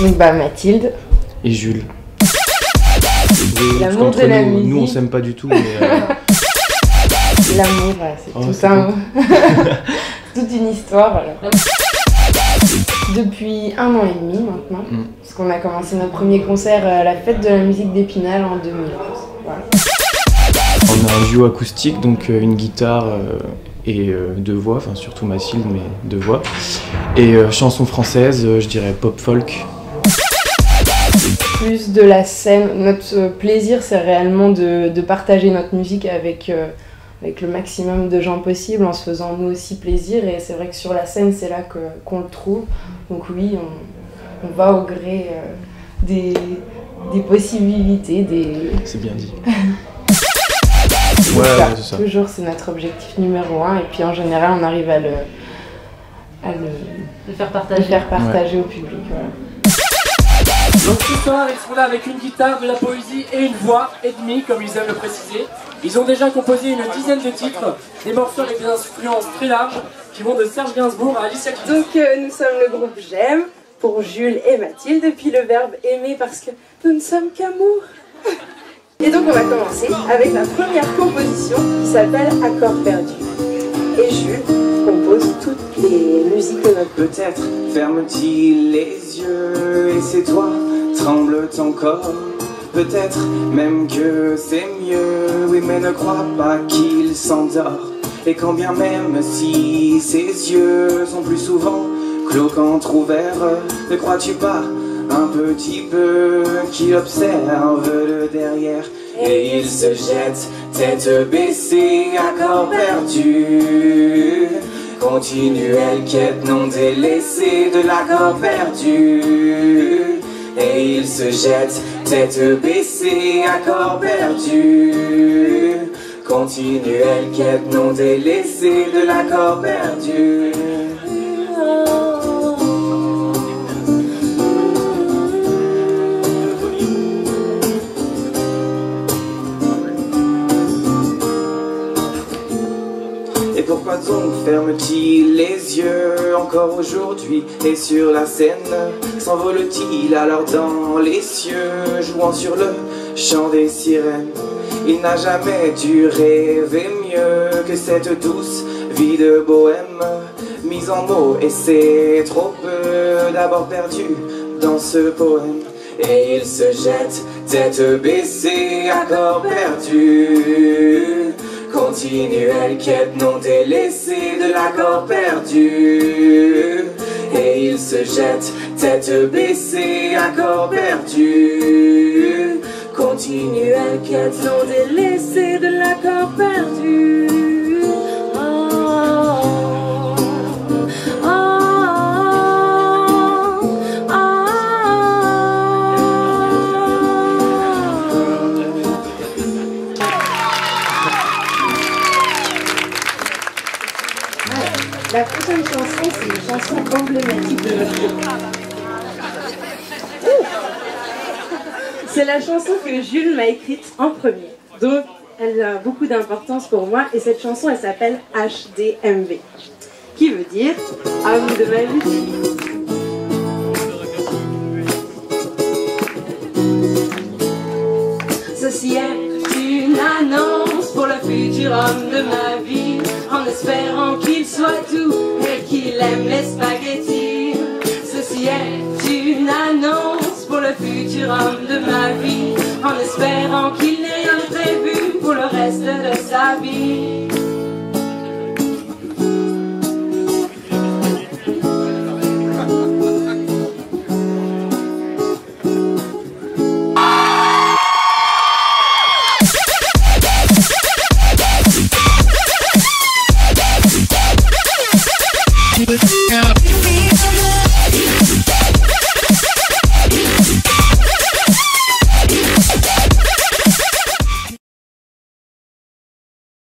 Donc bah Mathilde. Et Jules. L'amour de la musique. Nous on s'aime pas du tout mais... L'amour, c'est toute une histoire. Voilà. Depuis 1 an et demi maintenant, parce qu'on a commencé notre premier concert à la fête de la musique d'Épinal en 2011. Voilà. On a un duo acoustique, donc une guitare et 2 voix, enfin surtout Mathilde, mais 2 voix. Et chanson française, je dirais pop folk. Plus de la scène, notre plaisir c'est réellement de partager notre musique avec le maximum de gens possible en se faisant nous aussi plaisir, et c'est vrai que sur la scène c'est là qu'on le trouve. Donc oui, on va au gré des possibilités, C'est bien dit. Ouais, c'est ça. Toujours c'est notre objectif numéro 1, et puis en général on arrive à le faire partager au public. Voilà. Donc ce soir, ils sont là avec une guitare, de la poésie et une voix et demie, comme ils aiment le préciser. Ils ont déjà composé une dizaine de titres, des morceaux avec des influences très larges, qui vont de Serge Gainsbourg à Alicia Keys. Donc nous sommes le groupe J'aime, pour Jules et Mathilde, puis le verbe aimer parce que nous ne sommes qu'amour. Et donc on va commencer avec la première composition qui s'appelle Accord perdu. Et Jules compose toutes les musiques de notre groupe. Peut-être ferme-t-il les yeux et c'est toi, tremble ton corps. Peut-être même que c'est mieux, oui mais ne crois pas qu'il s'endort. Et quand bien même si ses yeux sont plus souvent clos qu'entrouverts, ne crois-tu pas un petit peu qu'il observe le derrière? Et il se jette, tête baissée, accord perdu. Continuelle quête non délaissée de l'accord perdu. Et il se jette, tête baissée, accord perdu. Continuelle quête non délaissée de l'accord perdu. Et pourquoi donc ferme-t-il les yeux encore aujourd'hui? Et sur la scène s'envole-t-il alors dans les cieux, jouant sur le chant des sirènes? Il n'a jamais dû rêver mieux que cette douce vie de bohème, mise en mots, et c'est trop peu d'abord perdu dans ce poème. Et il se jette, tête baissée, accord perdu. Continuelle quête non délaissée de l'accord perdu. Et il se jette, tête baissée, accord perdu. Continuelle quête non délaissée de l'accord perdu. La prochaine chanson, c'est une chanson emblématique de notre groupe. C'est la chanson que Jules m'a écrite en premier. Donc, elle a beaucoup d'importance pour moi. Et cette chanson, elle s'appelle HDMV. Qui veut dire Homme de ma vie. Ceci est une annonce pour le futur homme de ma vie, en espérant qu'il soit doux et qu'il aime les spaghettis. Ceci est une annonce pour le futur homme de ma vie, en espérant qu'il n'ait rien prévu pour le reste de sa vie.